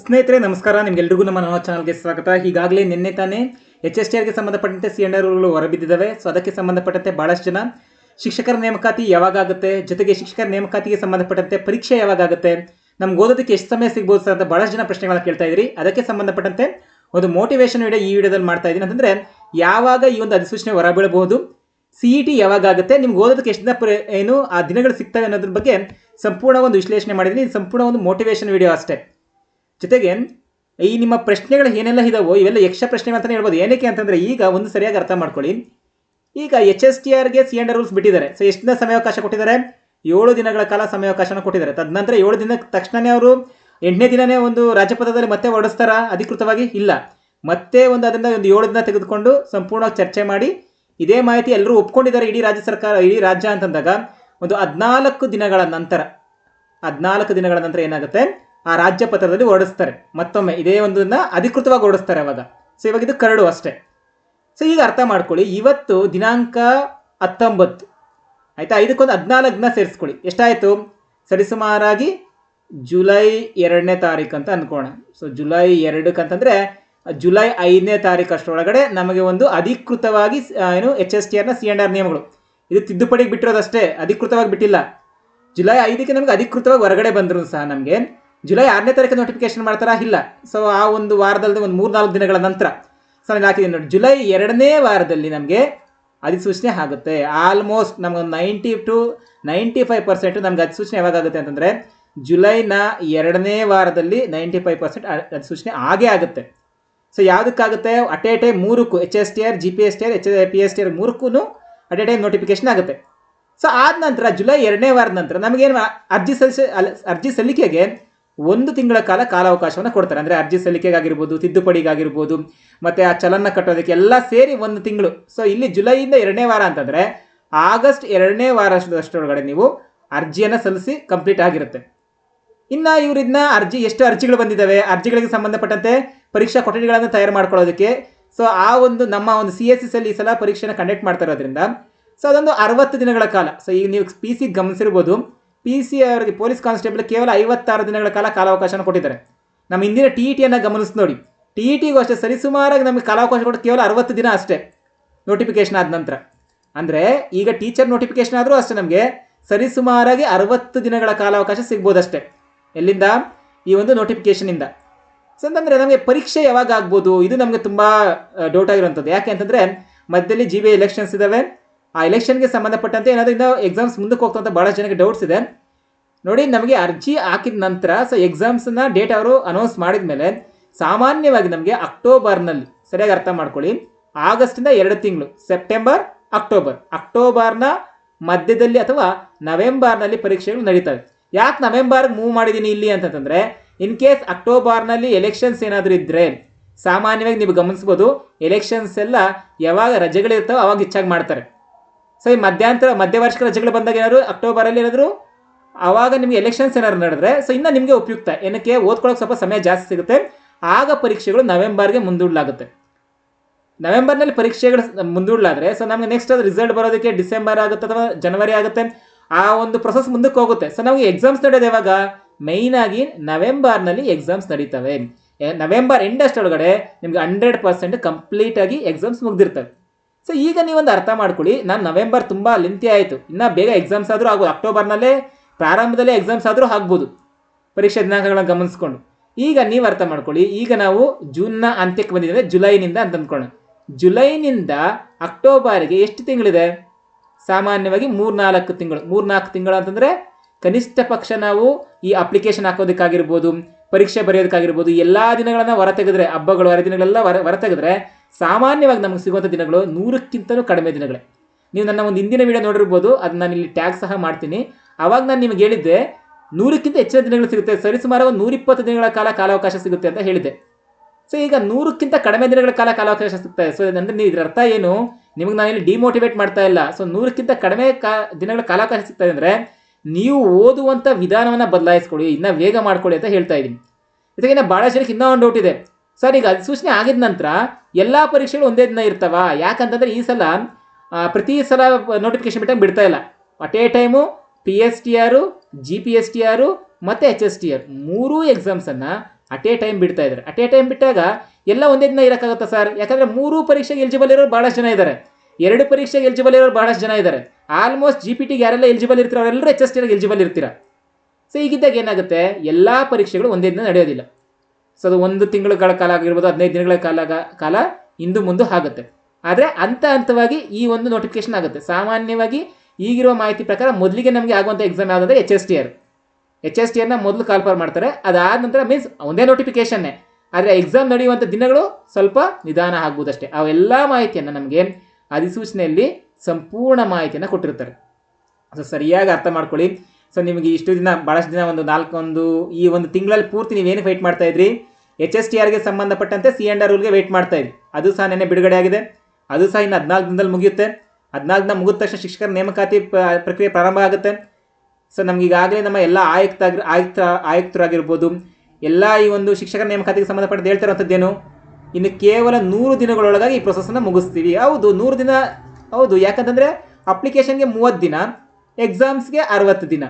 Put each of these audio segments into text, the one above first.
ಸ್ನೇಹಿತರೆ ನಮಸ್ಕಾರ, ನಿಮ್ಗೆಲ್ರಿಗೂ ನಮ್ಮ ಚಾನಲ್ಗೆ ಸ್ವಾಗತ. ಈಗಾಗಲೇ ನಿನ್ನೆ ತಾನೇ HSTRಗೆ ಸಂಬಂಧಪಟ್ಟಂತೆ CNRಗಳು ಹೊರಬಿದ್ದಿದ್ದಾವೆ. ಸೊ ಅದಕ್ಕೆ ಸಂಬಂಧಪಟ್ಟಂತೆ ಭಾಳಷ್ಟು ಜನ ಶಿಕ್ಷಕರ ನೇಮಕಾತಿ ಯಾವಾಗ ಆಗುತ್ತೆ, ಜೊತೆಗೆ ಶಿಕ್ಷಕರ ನೇಮಕಾತಿಗೆ ಸಂಬಂಧಪಟ್ಟಂತೆ ಪರೀಕ್ಷೆ ಯಾವಾಗ ಆಗುತ್ತೆ, ನಮ್ಗೆ ಓದೋದಕ್ಕೆ ಎಷ್ಟು ಸಮಯ ಸಿಗ್ಬೋದು ಸರ್ ಅಂತ ಭಾಳಷ್ಟು ಜನ ಪ್ರಶ್ನೆಗಳನ್ನ ಕೇಳ್ತಾ ಇದ್ರಿ. ಅದಕ್ಕೆ ಸಂಬಂಧಪಟ್ಟಂತೆ ಒಂದು ಮೋಟಿವೇಶನ್ ವಿಡಿಯೋ ಈ ವಿಡಿಯೋದಲ್ಲಿ ಮಾಡ್ತಾ ಇದ್ದೀನಿ. ಅಂತಂದರೆ ಯಾವಾಗ ಈ ಒಂದು ಅಧಿಸೂಚನೆ ಹೊರಬೀಳಬಹುದು, CET ಯಾವಾಗ ಆಗುತ್ತೆ, ನಿಮ್ಗೆ ಓದೋದಕ್ಕೆ ಎಷ್ಟು ದಿನ ಏನು ಆ ದಿನಗಳು ಸಿಗ್ತವೆ ಅನ್ನೋದ್ರ ಬಗ್ಗೆ ಸಂಪೂರ್ಣ ಒಂದು ವಿಶ್ಲೇಷಣೆ ಮಾಡಿದ್ದೀನಿ. ಇದು ಸಂಪೂರ್ಣ ಒಂದು ಮೋಟಿವೇಶನ್ ವಿಡಿಯೋ ಅಷ್ಟೇ. ಜೊತೆಗೆ ಈ ನಿಮ್ಮ ಪ್ರಶ್ನೆಗಳು ಏನೆಲ್ಲ ಇದಾವೋ ಇವೆಲ್ಲ ಯಕ್ಷ ಪ್ರಶ್ನೆಗಳು ಅಂತಲೇ ಹೇಳ್ಬೋದು. ಏನಕ್ಕೆ ಅಂತಂದರೆ ಈಗ ಒಂದು ಸರಿಯಾಗಿ ಅರ್ಥ ಮಾಡ್ಕೊಳ್ಳಿ. ಈಗ HSTRಗೆ CNR ರೂಲ್ಸ್ ಬಿಟ್ಟಿದ್ದಾರೆ. ಸೊ ಎಷ್ಟು ದಿನ ಸಮಯಾವಕಾಶ ಕೊಟ್ಟಿದ್ದಾರೆ? 7 ದಿನಗಳ ಕಾಲ ಸಮಯಾವಕಾಶನ ಕೊಟ್ಟಿದ್ದಾರೆ. ತದನಂತರ 7 ದಿನಕ್ಕೆ ತಕ್ಷಣವೇ ಅವರು 8ನೇ ದಿನವೇ ಒಂದು ರಾಜ್ಯಪಥದಲ್ಲಿ ಮತ್ತೆ ಹೊರಡಿಸ್ತಾರಾ ಅಧಿಕೃತವಾಗಿ? ಇಲ್ಲ, ಮತ್ತೆ ಅದರಿಂದ ಒಂದು 7 ದಿನ ತೆಗೆದುಕೊಂಡು ಸಂಪೂರ್ಣವಾಗಿ ಚರ್ಚೆ ಮಾಡಿ ಇದೇ ಮಾಹಿತಿ ಎಲ್ಲರೂ ಒಪ್ಕೊಂಡಿದ್ದಾರೆ ಇಡೀ ರಾಜ್ಯ ಸರ್ಕಾರ, ಇಡೀ ರಾಜ್ಯ ಅಂತಂದಾಗ ಒಂದು 14 ದಿನಗಳ ನಂತರ ಏನಾಗುತ್ತೆ, ಆ ರಾಜ್ಯ ಪತ್ರದಲ್ಲಿ ಹೊರಡಿಸ್ತಾರೆ. ಮತ್ತೊಮ್ಮೆ ಇದೇ ಒಂದನ್ನ ಅಧಿಕೃತವಾಗಿ ಹೊರಡಿಸ್ತಾರೆ ಅವಾಗ. ಸೊ ಇವಾಗ ಇದು ಕರಡು ಅಷ್ಟೇ. ಸೊ ಈಗ ಅರ್ಥ ಮಾಡ್ಕೊಳ್ಳಿ, ಇವತ್ತು ದಿನಾಂಕ 19 ಆಯ್ತಾ, ಇದಕ್ಕೊಂದು 14 ದಿನ ಸೇರಿಸ್ಕೊಳ್ಳಿ. ಎಷ್ಟಾಯಿತು? ಸರಿಸುಮಾರಾಗಿ ಜುಲೈ 2ನೇ ತಾರೀಕು ಅಂತ ಅನ್ಕೋಣ. ಸೊ ಜುಲೈ 2 ಅಂತಂದರೆ ಜುಲೈ 5ನೇ ತಾರೀಕು ಅಷ್ಟರೊಳಗಡೆ ನಮಗೆ ಒಂದು ಅಧಿಕೃತವಾಗಿ HSTRನ CNR ನಿಯಮಗಳು ಇದು ತಿದ್ದುಪಡಿಗೆ ಬಿಟ್ಟಿರೋದಷ್ಟೇ, ಅಧಿಕೃತವಾಗಿ ಬಿಟ್ಟಿಲ್ಲ. ಜುಲೈ 5ಕ್ಕೆ ನಮಗೆ ಅಧಿಕೃತವಾಗಿ ಹೊರಗಡೆ ಬಂದರೂ ಸಹ ನಮಗೆ ಜುಲೈ 6ನೇ ತಾರೀಕು ನೋಟಿಫಿಕೇಶನ್ ಮಾಡ್ತಾರಾ? ಇಲ್ಲ. ಸೊ ಆ ಒಂದು ವಾರದಲ್ಲಿ ಒಂದು 3-4 ದಿನಗಳ ನಂತರ ಸೊ ನಾನು ಹಾಕಿದ್ದೀನಿ ನೋಡಿ, ಜುಲೈ 2ನೇ ವಾರದಲ್ಲಿ ನಮಗೆ ಅಧಿಸೂಚನೆ ಆಗುತ್ತೆ. ಆಲ್ಮೋಸ್ಟ್ ನಮಗೊಂದು 90 to 95% ನಮ್ಗೆ ಅಧಿಸೂಚನೆ ಯಾವಾಗುತ್ತೆ ಅಂತಂದರೆ ಜುಲೈನ 2ನೇ ವಾರದಲ್ಲಿ 95% ಅಧಿಸೂಚನೆ ಆಗೇ ಆಗುತ್ತೆ. ಸೊ ಯಾವುದಕ್ಕಾಗುತ್ತೆ? ಅಟ್ ಎ ಟೈಮ್ 3ಕ್ಕೂ HSTR, GPSTR, PSTR 3ಕ್ಕೂ ಅಟ್ ಎ ಟೈಮ್ ನೋಟಿಫಿಕೇಶನ್ ಆಗುತ್ತೆ. ಸೊ ಆದ ನಂತರ ಜುಲೈ 2ನೇ ವಾರದ ನಂತರ ನಮಗೇನು ಅರ್ಜಿ ಸಲ್ಲಿಕೆಗೆ 1 ತಿಂಗಳ ಕಾಲಾವಕಾಶವನ್ನು ಕೊಡ್ತಾರೆ. ಅಂದರೆ ಅರ್ಜಿ ಸಲ್ಲಿಕೆಗಾಗಿರ್ಬೋದು, ತಿದ್ದುಪಡಿಗಾಗಿರ್ಬೋದು, ಮತ್ತು ಆ ಚಲನ ಕಟ್ಟೋದಕ್ಕೆ ಎಲ್ಲ ಸೇರಿ 1 ತಿಂಗಳು. ಸೊ ಇಲ್ಲಿ ಜುಲೈಯಿಂದ 2ನೇ ವಾರ ಅಂತಂದರೆ ಆಗಸ್ಟ್ 2ನೇ ವಾರದಷ್ಟರೊಳಗಡೆ ನೀವು ಅರ್ಜಿಯನ್ನು ಸಲ್ಲಿಸಿ ಕಂಪ್ಲೀಟ್ ಆಗಿರುತ್ತೆ. ಇನ್ನು ಇವರಿನ್ನ ಎಷ್ಟು ಅರ್ಜಿಗಳು ಬಂದಿದ್ದಾವೆ, ಅರ್ಜಿಗಳಿಗೆ ಸಂಬಂಧಪಟ್ಟಂತೆ ಪರೀಕ್ಷಾ ಕೊಠಡಿಗಳನ್ನು ತಯಾರು ಮಾಡ್ಕೊಳ್ಳೋದಕ್ಕೆ. ಸೊ ಆ ಒಂದು ನಮ್ಮ ಒಂದು CSSL ಈ ಸಲ ಪರೀಕ್ಷೆನ ಕಂಡಕ್ಟ್ ಮಾಡ್ತಾ ಇರೋದ್ರಿಂದ ಸೊ ಅದೊಂದು 60 ದಿನಗಳ ಕಾಲ. ಸೊ ಈಗ ನೀವು PC ಗಮನಿಸಿರ್ಬೋದು, PC ಅವರಿಗೆ ಪೊಲೀಸ್ ಕಾನ್ಸ್ಟೇಬಲ್ ಕೇವಲ 56 ದಿನಗಳ ಕಾಲಾವಕಾಶನ ಕೊಟ್ಟಿದ್ದಾರೆ. ನಮ್ಮ ಹಿಂದಿನ TETಯನ್ನು ಗಮನಿಸಿ ನೋಡಿ, TETಗೂ ಅಷ್ಟೇ ಸರಿಸುಮಾರಾಗಿ ನಮಗೆ ಕಾಲಾವಕಾಶ ಕೊಟ್ಟು ಕೇವಲ 60 ದಿನ ಅಷ್ಟೇ ನೋಟಿಫಿಕೇಶನ್ ಆದ ನಂತರ. ಅಂದರೆ ಈಗ ಟೀಚರ್ ನೋಟಿಫಿಕೇಶನ್ ಆದರೂ ಅಷ್ಟೇ ನಮಗೆ ಸರಿಸುಮಾರಾಗಿ 60 ದಿನಗಳ ಕಾಲಾವಕಾಶ ಸಿಗ್ಬೋದಷ್ಟೇ. ಎಲ್ಲಿಂದ? ಈ ಒಂದು ನೋಟಿಫಿಕೇಶನಿಂದ. ಸೊ ಅಂತಂದರೆ ನಮಗೆ ಪರೀಕ್ಷೆ ಯಾವಾಗ ಆಗ್ಬೋದು, ಇದು ನಮಗೆ ತುಂಬ ಡೌಟ್ ಆಗಿರುವಂಥದ್ದು. ಯಾಕೆ ಅಂತಂದರೆ ಮಧ್ಯದಲ್ಲಿ GB ಎಲೆಕ್ಷನ್ಸ್ ಇದ್ದಾವೆ. ಆ ಎಲೆಕ್ಷನ್ಗೆ ಸಂಬಂಧಪಟ್ಟಂತೆ ಏನಾದರೂ ಇನ್ನೂ ಎಕ್ಸಾಮ್ಸ್ ಮುಂದಕ್ಕೆ ಹೋಗ್ತಂತ ಭಾಳಷ್ಟು ಜನಕ್ಕೆ ಡೌಟ್ಸ್ ಇದೆ. ನೋಡಿ, ನಮಗೆ ಅರ್ಜಿ ಹಾಕಿದ ನಂತರ ಸೊ ಎಕ್ಸಾಮ್ಸನ್ನ ಡೇಟ್ ಅವರು ಅನೌನ್ಸ್ ಮಾಡಿದ ಮೇಲೆ ಸಾಮಾನ್ಯವಾಗಿ ನಮಗೆ ಅಕ್ಟೋಬರ್ನಲ್ಲಿ, ಸರಿಯಾಗಿ ಅರ್ಥ ಮಾಡ್ಕೊಳ್ಳಿ, ಆಗಸ್ಟಿಂದ 2 ತಿಂಗಳು, ಸೆಪ್ಟೆಂಬರ್, ಅಕ್ಟೋಬರ್ನ ಮಧ್ಯದಲ್ಲಿ ಅಥವಾ ನವೆಂಬರ್ನಲ್ಲಿ ಪರೀಕ್ಷೆಗಳು ನಡೀತವೆ. ಯಾಕೆ ನವೆಂಬರ್ಗೆ ಮೂವ್ ಮಾಡಿದ್ದೀನಿ ಇಲ್ಲಿ ಅಂತಂದರೆ, ಇನ್ ಕೇಸ್ ಅಕ್ಟೋಬರ್ನಲ್ಲಿ ಎಲೆಕ್ಷನ್ಸ್ ಏನಾದರೂ ಇದ್ದರೆ ಸಾಮಾನ್ಯವಾಗಿ ನೀವು ಗಮನಿಸ್ಬೋದು, ಎಲೆಕ್ಷನ್ಸ್ ಎಲ್ಲ ಯಾವಾಗ ರಜೆಗಳಿರ್ತಾವೆ ಅವಾಗ ಹೆಚ್ಚಾಗಿ ಮಾಡ್ತಾರೆ. ಸೊ ಈ ಮಧ್ಯವಾರ್ಷಿಕ ರಜೆಗಳು ಬಂದಾಗ ಏನಾದ್ರು ಅಕ್ಟೋಬರಲ್ಲಿ ಏನಾದರೂ ಆವಾಗ ನಿಮಗೆ ಎಲೆಕ್ಷನ್ಸ್ ಏನಾದ್ರು ನಡೆದ್ರೆ ಸೊ ಇನ್ನೂ ನಿಮಗೆ ಉಪಯುಕ್ತ. ಏನಕ್ಕೆ? ಓದ್ಕೊಳ್ಳೋಕೆ ಸ್ವಲ್ಪ ಸಮಯ ಜಾಸ್ತಿ ಸಿಗುತ್ತೆ. ಆಗ ಪರೀಕ್ಷೆಗಳು ನವೆಂಬರ್ಗೆ ಮುಂದೂಡಲಾಗುತ್ತೆ. ನವೆಂಬರ್ನಲ್ಲಿ ಪರೀಕ್ಷೆಗಳು ಮುಂದೂಡಲಾದರೆ ಸೊ ನಮಗೆ ನೆಕ್ಸ್ಟ್ ಅದು ರಿಸಲ್ಟ್ ಬರೋದಕ್ಕೆ ಡಿಸೆಂಬರ್ ಆಗುತ್ತೆ ಅಥವಾ ಜನವರಿ ಆಗುತ್ತೆ. ಆ ಒಂದು ಪ್ರೊಸೆಸ್ ಮುಂದಕ್ಕೆ ಹೋಗುತ್ತೆ. ಸೊ ನಮಗೆ ಎಕ್ಸಾಮ್ಸ್ ನಡೆಯೋದು ಯಾವಾಗ? ಮೇಯ್ನಾಗಿ ನವೆಂಬರ್ನಲ್ಲಿ ಎಕ್ಸಾಮ್ಸ್ ನಡೀತವೆ. ನವೆಂಬರ್ ಎಂಡ್ ಅಷ್ಟರೊಳಗಡೆ ನಿಮಗೆ 100% ಕಂಪ್ಲೀಟಾಗಿ ಎಕ್ಸಾಮ್ಸ್ ಮುಗ್ದಿರ್ತವೆ. ಸೊ ಈಗ ನೀವೊಂದು ಅರ್ಥ ಮಾಡ್ಕೊಳ್ಳಿ, ನಾನು ನವೆಂಬರ್ ತುಂಬ ಲೆಂತಿ ಆಯಿತು, ಇನ್ನೂ ಬೇಗ ಎಕ್ಸಾಮ್ಸ್ ಆದರೂ ಆಗ್ಬೋದು, ಅಕ್ಟೋಬರ್ನಲ್ಲೇ ಪ್ರಾರಂಭದಲ್ಲೇ ಎಕ್ಸಾಮ್ಸ್ ಆದರೂ ಆಗ್ಬೋದು ಪರೀಕ್ಷೆ ದಿನಾಂಕಗಳನ್ನ ಗಮನಿಸ್ಕೊಂಡು. ಈಗ ನೀವು ಅರ್ಥ ಮಾಡ್ಕೊಳ್ಳಿ, ಈಗ ನಾವು ಜೂನ್ನ ಅಂತ್ಯಕ್ಕೆ ಬಂದಿದ್ದೇವೆ, ಜುಲೈನಿಂದ ಅಂತ ಅಂದ್ಕೊಳ್ಳೋಣ. ಜುಲೈನಿಂದ ಅಕ್ಟೋಬರ್ಗೆ ಎಷ್ಟು ತಿಂಗಳಿದೆ? ಸಾಮಾನ್ಯವಾಗಿ 3-4 ತಿಂಗಳು. 3-4 ತಿಂಗಳು ಅಂತಂದರೆ ಕನಿಷ್ಠ ಪಕ್ಷ ನಾವು ಈ ಅಪ್ಲಿಕೇಶನ್ ಹಾಕೋದಕ್ಕಾಗಿರ್ಬೋದು, ಪರೀಕ್ಷೆ ಬರೆಯೋದಕ್ಕಾಗಿರ್ಬೋದು, ಎಲ್ಲ ದಿನಗಳನ್ನು ಹೊರತೆಗೆದ್ರೆ, ಹಬ್ಬಗಳು ಹರಿದಿನಗಳೆಲ್ಲ ಹೊರತೆಗೆದ್ರೆ ಸಾಮಾನ್ಯವಾಗಿ ನಮಗೆ ಸಿಗುವಂಥ ದಿನಗಳು 100ಕ್ಕಿಂತಲೂ ಕಡಿಮೆ ದಿನಗಳೇ. ನೀವು ನನ್ನ ಒಂದು ಹಿಂದಿನ ವಿಡಿಯೋ ನೋಡಿರ್ಬೋದು, ಅದು ನಾನು ಇಲ್ಲಿ ಟ್ಯಾಗ್ ಸಹ ಮಾಡ್ತೀನಿ. ಆವಾಗ ನಾನು ನಿಮಗೆ ಹೇಳಿದ್ದೆ 100ಕ್ಕಿಂತ ಹೆಚ್ಚಿನ ದಿನಗಳು ಸಿಗುತ್ತೆ, ಸರಿಸುಮಾರು 120 ದಿನಗಳ ಕಾಲಾವಕಾಶ ಸಿಗುತ್ತೆ ಅಂತ ಹೇಳಿದ್ದೆ. ಸೊ ಈಗ 100ಕ್ಕಿಂತ ಕಡಿಮೆ ದಿನಗಳ ಕಾಲಾವಕಾಶ ಸಿಗ್ತದೆ. ಸೊ ಅಂದರೆ ನೀವು ಇದರ ಅರ್ಥ ಏನು? ನಿಮಗೆ ನಾನು ಇಲ್ಲಿ ಡಿಮೋಟಿವೇಟ್ ಮಾಡ್ತಾ ಇಲ್ಲ. ಸೊ 100ಕ್ಕಿಂತ ಕಡಿಮೆ ದಿನಗಳ ಕಾಲಾವಕಾಶ ಸಿಗ್ತದೆ ಅಂದರೆ ನೀವು ಓದುವಂಥ ವಿಧಾನವನ್ನು ಬದಲಾಯಿಸ್ಕೊಳ್ಳಿ, ಇನ್ನೂ ವೇಗ ಮಾಡ್ಕೊಳ್ಳಿ ಅಂತ ಹೇಳ್ತಾ ಇದ್ದೀನಿ. ಜೊತೆಗೆ ಭಾಳ ಜನಕ್ಕೆ ಇನ್ನೂ ಒಂದು ಡೌಟ್ ಇದೆ, ಸರ್ ಈಗ ಅಧಿಸೂಚನೆ ಆಗಿದ ನಂತರ ಎಲ್ಲ ಪರೀಕ್ಷೆಗಳು ಒಂದೇ ದಿನ ಇರ್ತಾವ? ಯಾಕಂತಂದರೆ ಈ ಸಲ ಪ್ರತಿ ಸಲ ನೋಟಿಫಿಕೇಶನ್ ಬಿಡ್ತಾ ಇಲ್ಲ. At A time PSTR, GPSTR ಮತ್ತು HSTR 3 ಎಕ್ಸಾಮ್ಸನ್ನು ಅಟ್ ಎ ಟೈಮ್ ಬಿಡ್ತಾ ಇದ್ದಾರೆ. ಅಟ್ ಎ ಟೈಮ್ ಬಿಟ್ಟಾಗ ಎಲ್ಲ ಒಂದೇ ದಿನ ಇರೋಕ್ಕಾಗುತ್ತಾ ಸರ್? ಯಾಕಂದರೆ 3 ಪರೀಕ್ಷೆಗೆ ಎಲಿಜಿಬಲ್ ಇರೋರು ಭಾಳಷ್ಟು ಜನ ಇದ್ದಾರೆ, 2 ಪರೀಕ್ಷೆಗೆ ಎಲಿಜಿಬಲ್ ಇರೋರು ಭಾಳಷ್ಟು ಜನ ಇದ್ದಾರೆ. ಆಲ್ಮೋಸ್ಟ್ GPTಗೆ ಯಾರೆಲ್ಲ ಎಲಿಜಿಬಲ್ ಇರ್ತೀರೋ ಅವರೆಲ್ಲರೂ HSTಗೆ ಎಲಿಜಿಬಲ್ ಇರ್ತೀರ. ಸೊ ಈಗಿದ್ದಾಗ ಏನಾಗುತ್ತೆ, ಎಲ್ಲ ಪರೀಕ್ಷೆಗಳು ಒಂದೇ ದಿನ ನಡೆಯೋದಿಲ್ಲ. ಸೊ ಅದು 1 ತಿಂಗಳ ಕಾಲ ಆಗಿರ್ಬೋದು, 15 ದಿನಗಳ ಕಾಲ ಇಂದು ಮುಂದೆ ಆಗುತ್ತೆ. ಆದರೆ ಹಂತವಾಗಿ ಈ ಒಂದು ನೋಟಿಫಿಕೇಶನ್ ಆಗುತ್ತೆ. ಸಾಮಾನ್ಯವಾಗಿ ಈಗಿರುವ ಮಾಹಿತಿ ಪ್ರಕಾರ ಮೊದಲಿಗೆ ನಮಗೆ ಆಗುವಂಥ ಎಕ್ಸಾಮ್ ಯಾವುದಂದರೆ HSTRನ ಮೊದಲು ಕಾಲ್ಫಾರ್ ಮಾಡ್ತಾರೆ. ಅದಾದ ನಂತರ ಮೀನ್ಸ್ ಒಂದೇ ನೋಟಿಫಿಕೇಶನ್ನೇ, ಆದರೆ ಎಕ್ಸಾಮ್ ನಡೆಯುವಂಥ ದಿನಗಳು ಸ್ವಲ್ಪ ನಿಧಾನ ಆಗ್ಬೋದಷ್ಟೇ. ಅವೆಲ್ಲ ಮಾಹಿತಿಯನ್ನು ನಮಗೆ ಅಧಿಸೂಚನೆಯಲ್ಲಿ ಸಂಪೂರ್ಣ ಮಾಹಿತಿಯನ್ನು ಕೊಟ್ಟಿರ್ತಾರೆ. ಸೊ ಸರಿಯಾಗಿ ಅರ್ಥ ಮಾಡ್ಕೊಳ್ಳಿ. ಸೊ ನಿಮಗೆ ಇಷ್ಟು ದಿನ ಭಾಳಷ್ಟು ದಿನ ಈ ಒಂದು ತಿಂಗಳಲ್ಲಿ ಪೂರ್ತಿ ನೀವೇನು ವೆಯ್ಟ್ ಮಾಡ್ತಾ ಇದ್ರಿ, HSTRಗೆ ಸಂಬಂಧಪಟ್ಟಂತೆ C&R ರೂಲ್ಗೆ ವೆಯ್ಟ್ ಮಾಡ್ತಾ ಇದ್ರಿ. ಅದು ಸಹ ನೆನ್ನೆ ಬಿಡುಗಡೆ ಆಗಿದೆ. ಅದು ಸಹ ಇನ್ನು 14 ದಿನದಲ್ಲಿ ಮುಗಿಯುತ್ತೆ. 14 ದಿನ ಮುಗಿದ ತಕ್ಷಣ ಶಿಕ್ಷಕರ ನೇಮಕಾತಿ ಪ್ರಕ್ರಿಯೆ ಪ್ರಾರಂಭ ಆಗುತ್ತೆ. ಸೊ ನಮ್ಗೆ ಈಗಾಗಲೇ ನಮ್ಮ ಎಲ್ಲ ಆಯುಕ್ತರಾಗಿರ್ಬೋದು, ಎಲ್ಲ ಈ ಒಂದು ಶಿಕ್ಷಕರ ನೇಮಕಾತಿಗೆ ಸಂಬಂಧಪಟ್ಟಂತೆ ಹೇಳ್ತಾ ಇರೋಂಥದ್ದೇನು, ಇನ್ನು ಕೇವಲ 100 ದಿನಗಳೊಳಗಾಗಿ ಈ ಪ್ರೊಸೆಸನ್ನು ಮುಗಿಸ್ತೀವಿ. ಹೌದು, 100 ದಿನ ಹೌದು. ಯಾಕಂತಂದರೆ ಅಪ್ಲಿಕೇಶನ್ಗೆ 30 ದಿನ, ಎಕ್ಸಾಮ್ಸ್ಗೆ 60 ದಿನ,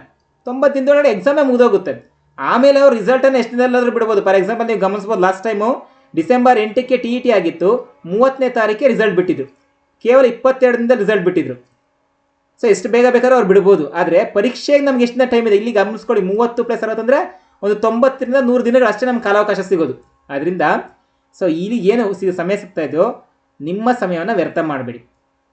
90 ದಿನದೊಳಗಡೆ ಎಕ್ಸಾಮೇ ಮುಗಿದೋಗುತ್ತೆ. ಆಮೇಲೆ ಅವ್ರು ರಿಸಲ್ಟನ್ನು ಎಷ್ಟು ದಿನದಲ್ಲಾದರೂ ಬಿಡ್ಬೋದು. ಫಾರ್ ಎಕ್ಸಾಂಪಲ್ ನೀವು ಗಮನಿಸ್ಬೋದು, ಲಾಸ್ಟ್ ಟೈಮು ಡಿಸೆಂಬರ್ 8ಕ್ಕೆ TET ಆಗಿತ್ತು, 30ನೇ ತಾರೀಕಿಗೆ ರಿಸಲ್ಟ್ ಬಿಟ್ಟಿದ್ರು, ಕೇವಲ 22 ದಿನದಲ್ಲಿ ರಿಸಲ್ಟ್ ಬಿಟ್ಟಿದ್ರು. ಸೊ ಎಷ್ಟು ಬೇಗ ಬೇಕಾದ್ರೂ ಅವ್ರು ಬಿಡ್ಬೋದು. ಆದರೆ ಪರೀಕ್ಷೆಗೆ ನಮ್ಗೆ ಎಷ್ಟು ದಿನ ಟೈಮ್ ಇದೆ, ಇಲ್ಲಿ ಗಮನಿಸ್ಕೊಳ್ಳಿ, 30 + 60 ಅಂದರೆ ಒಂದು 90 ರಿಂದ 100 ದಿನಗಳು ಅಷ್ಟೇ ನಮ್ಗೆ ಕಾಲಾವಕಾಶ ಸಿಗೋದು. ಅದರಿಂದ ಸೊ ಇಲ್ಲಿ ಏನು ಸಮಯ ಸಿಗ್ತಾ ಇದೆಯೋ ನಿಮ್ಮ ಸಮಯವನ್ನು ವ್ಯರ್ಥ ಮಾಡಬೇಡಿ,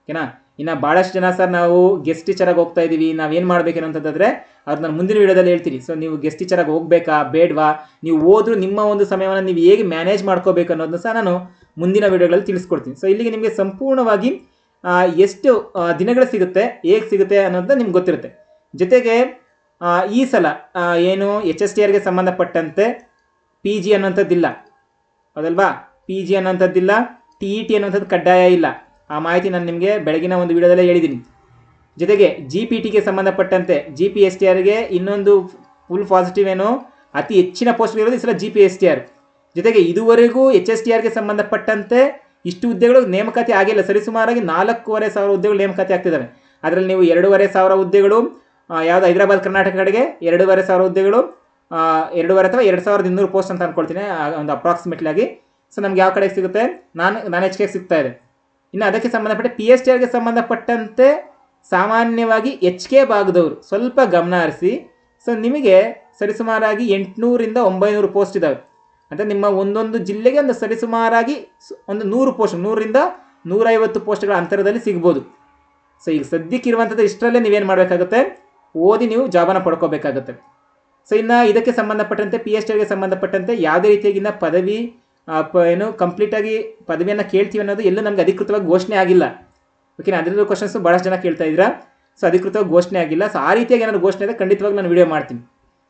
ಓಕೆನಾ. ಇನ್ನು ಭಾಳಷ್ಟು ಜನ ಸರ್ ನಾವು ಗೆಸ್ಟ್ ಟೀಚರಾಗಿ ಹೋಗ್ತಾ ಇದ್ದೀವಿ, ನಾವೇನು ಮಾಡಬೇಕೇನು ಅಂತಂದರೆ ಅವ್ರು ನಾನು ಮುಂದಿನ ವೀಡಿಯೋದಲ್ಲಿ ಹೇಳ್ತೀನಿ. ಸೊ ನೀವು ಗೆಸ್ಟ್ ಟೀಚರಾಗಿ ಹೋಗಬೇಕಾ ಬೇಡವಾ, ನೀವು ಹೋದ್ರೂ ನಿಮ್ಮ ಒಂದು ಸಮಯವನ್ನು ನೀವು ಹೇಗೆ ಮ್ಯಾನೇಜ್ ಮಾಡ್ಕೋಬೇಕು ಅನ್ನೋದನ್ನು ಸಹ ನಾನು ಮುಂದಿನ ವೀಡಿಯೋಗಳಲ್ಲಿ ತಿಳಿಸ್ಕೊಡ್ತೀನಿ. ಸೊ ಇಲ್ಲಿಗೆ ನಿಮಗೆ ಸಂಪೂರ್ಣವಾಗಿ ಎಷ್ಟು ದಿನಗಳು ಸಿಗುತ್ತೆ, ಹೇಗೆ ಸಿಗುತ್ತೆ ಅನ್ನೋದನ್ನ ನಿಮ್ಗೆ ಗೊತ್ತಿರುತ್ತೆ. ಜೊತೆಗೆ ಈ ಸಲ ಏನು HSTRಗೆ ಸಂಬಂಧಪಟ್ಟಂತೆ PG ಅನ್ನೋಂಥದ್ದಿಲ್ಲ, ಹೌದಲ್ವಾ? PG ಅನ್ನೋಂಥದ್ದಿಲ್ಲ, TET ಅನ್ನೋಂಥದ್ದು ಕಡ್ಡಾಯ ಇಲ್ಲ. ಆ ಮಾಹಿತಿ ನಾನು ನಿಮಗೆ ಬೆಳಗಿನ ಒಂದು ವಿಡಿಯೋದಲ್ಲೇ ಹೇಳಿದ್ದೀನಿ. ಜೊತೆಗೆ GPTಗೆ ಸಂಬಂಧಪಟ್ಟಂತೆ GPSTRಗೆ ಇನ್ನೊಂದು ಫುಲ್ ಪಾಸಿಟಿವ್ ಏನು, ಅತಿ ಹೆಚ್ಚಿನ ಪೋಸ್ಟ್ಗಳಿರೋದು ಈ ಸಲ GPSTR. ಜೊತೆಗೆ ಇದುವರೆಗೂ HSTRಗೆ ಸಂಬಂಧಪಟ್ಟಂತೆ ಇಷ್ಟು ಹುದ್ದೆಗಳು ನೇಮಕಾತಿ ಆಗಿಲ್ಲ. ಸರಿಸುಮಾರಾಗಿ 4,500 ಹುದ್ದೆಗಳು ನೇಮಕಾತಿ ಆಗ್ತಿದ್ದಾವೆ. ಅದರಲ್ಲಿ ನೀವು 2,500 ಹುದ್ದೆಗಳು ಯಾವುದು ಹೈದರಾಬಾದ್ ಕರ್ನಾಟಕ ಕಡೆಗೆ, 2,500 ಹುದ್ದೆಗಳು 2,500 ಅಥವಾ 2,200 ಪೋಸ್ಟ್ ಅಂತ ಅಂದ್ಕೊಳ್ತೀನಿ ಒಂದು ಅಪ್ರಾಕ್ಸಿಮೇಟ್ಲಿ ಆಗಿ. ಸೊ ನಮ್ಗೆ ಯಾವ ಕಡೆಗೆ ಸಿಗುತ್ತೆ, ನಾನು HK ಸಿಗ್ತಾ ಇದೆ. ಇನ್ನು ಅದಕ್ಕೆ ಸಂಬಂಧಪಟ್ಟ PSTRಗೆ ಸಂಬಂಧಪಟ್ಟಂತೆ ಸಾಮಾನ್ಯವಾಗಿ HK ಭಾಗದವರು ಸ್ವಲ್ಪ ಗಮನ ಹರಿಸಿ. ಸೊ ನಿಮಗೆ ಸರಿಸುಮಾರಾಗಿ 800 ರಿಂದ 900 ಪೋಸ್ಟ್ ಇದ್ದಾವೆ. ಅಂದರೆ ನಿಮ್ಮ ಒಂದೊಂದು ಜಿಲ್ಲೆಗೆ ಒಂದು ಸರಿಸುಮಾರಾಗಿ ಒಂದು 100 ಪೋಸ್ಟ್, 100 ರಿಂದ 150 ಪೋಸ್ಟ್ಗಳ ಅಂತರದಲ್ಲಿ ಸಿಗ್ಬೋದು. ಸೊ ಈಗ ಸದ್ಯಕ್ಕಿರುವಂಥದ್ದು ಇಷ್ಟರಲ್ಲೇ ನೀವೇನು ಮಾಡಬೇಕಾಗುತ್ತೆ, ಓದಿ ನೀವು ಜಾಬನ್ನು ಪಡ್ಕೋಬೇಕಾಗುತ್ತೆ. ಸೊ ಇನ್ನು ಇದಕ್ಕೆ ಸಂಬಂಧಪಟ್ಟಂತೆ PSTRಗೆ ಸಂಬಂಧಪಟ್ಟಂತೆ ಯಾವುದೇ ರೀತಿಯಾಗಿನ ಪದವಿ ಏನು ಕಂಪ್ಲೀಟಾಗಿ ಪದವಿಯನ್ನು ಕೇಳ್ತೀವಿ ಅನ್ನೋದು ಎಲ್ಲೂ ನಮಗೆ ಅಧಿಕೃತವಾಗಿ ಘೋಷಣೆ ಆಗಿಲ್ಲ, ಓಕೆನಾ. ಅದರದ್ದು ಕ್ವಶನ್ಸು ಭಾಳಷ್ಟು ಜನ ಕೇಳ್ತಾ ಇದ್ದೀರಾ. ಸೊ ಅಧಿಕೃತವಾಗಿ ಘೋಷಣೆ ಆಗಿಲ್ಲ. ಸೊ ಆ ರೀತಿಯಾಗಿ ಏನಾದರೂ ಘೋಷಣೆ ಇದೆ ಖಂಡಿತವಾಗಿ ನಾನು ವಿಡಿಯೋ ಮಾಡ್ತೀನಿ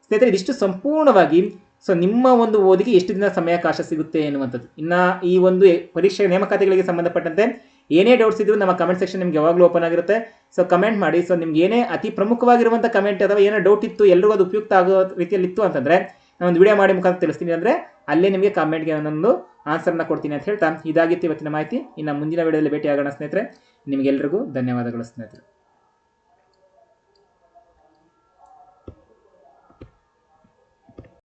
ಸ್ನೇಹಿತರೆ. ಇದಿಷ್ಟು ಸಂಪೂರ್ಣವಾಗಿ ಸೊ ನಿಮ್ಮ ಒಂದು ಓದಿಗೆ ಎಷ್ಟು ದಿನ ಸಮಯಾವಕಾಶ ಸಿಗುತ್ತೆ ಎನ್ನುವಂಥದ್ದು. ಇನ್ನು ಈ ಒಂದು ಪರೀಕ್ಷೆ ನೇಮಕಾತಿಗಳಿಗೆ ಸಂಬಂಧಪಟ್ಟಂತೆ ಏನೇ ಡೌಟ್ಸ್ ಇದ್ದರೂ ನಮ್ಮ ಕಮೆಂಟ್ ಸೆಕ್ಷನ್ ನಿಮ್ಗೆ ಯಾವಾಗಲೂ ಓಪನ್ ಆಗಿರುತ್ತೆ. ಸೊ ಕಮೆಂಟ್ ಮಾಡಿ. ಸೊ ನಿಮ್ಗೆ ಏನೇ ಅತಿ ಪ್ರಮುಖವಾಗಿರುವಂಥ ಕಮೆಂಟ್ ಅಥವಾ ಏನೋ ಡೌಟ್ ಇತ್ತು, ಎಲ್ಲರಿಗೂ ಅದು ಉಪಯುಕ್ತ ಆಗೋ ರೀತಿಯಲ್ಲಿ ಇತ್ತು ಅಂತಂದರೆ ನಾನೊಂದು ವಿಡಿಯೋ ಮಾಡಿ ಮುಖಾಂತರ ತಿಳಿಸ್ತೀನಿ. ಅಂದರೆ ಅಲ್ಲೇ ನಿಮಗೆ ಕಮೆಂಟ್ಗೆ ಒಂದೊಂದು ಆನ್ಸರ್ನ ಕೊಡ್ತೀನಿ ಅಂತ ಹೇಳ್ತಾ ಇದಾಗಿತ್ತು ಇವತ್ತಿನ ಮಾಹಿತಿ. ಇನ್ನು ಮುಂದಿನ ವಿಡಿಯೋದಲ್ಲಿ ಭೇಟಿ ಆಗೋಣ ಸ್ನೇಹಿತರೆ. ನಿಮಗೆಲ್ಲರಿಗೂ ಧನ್ಯವಾದಗಳು ಸ್ನೇಹಿತರೆ.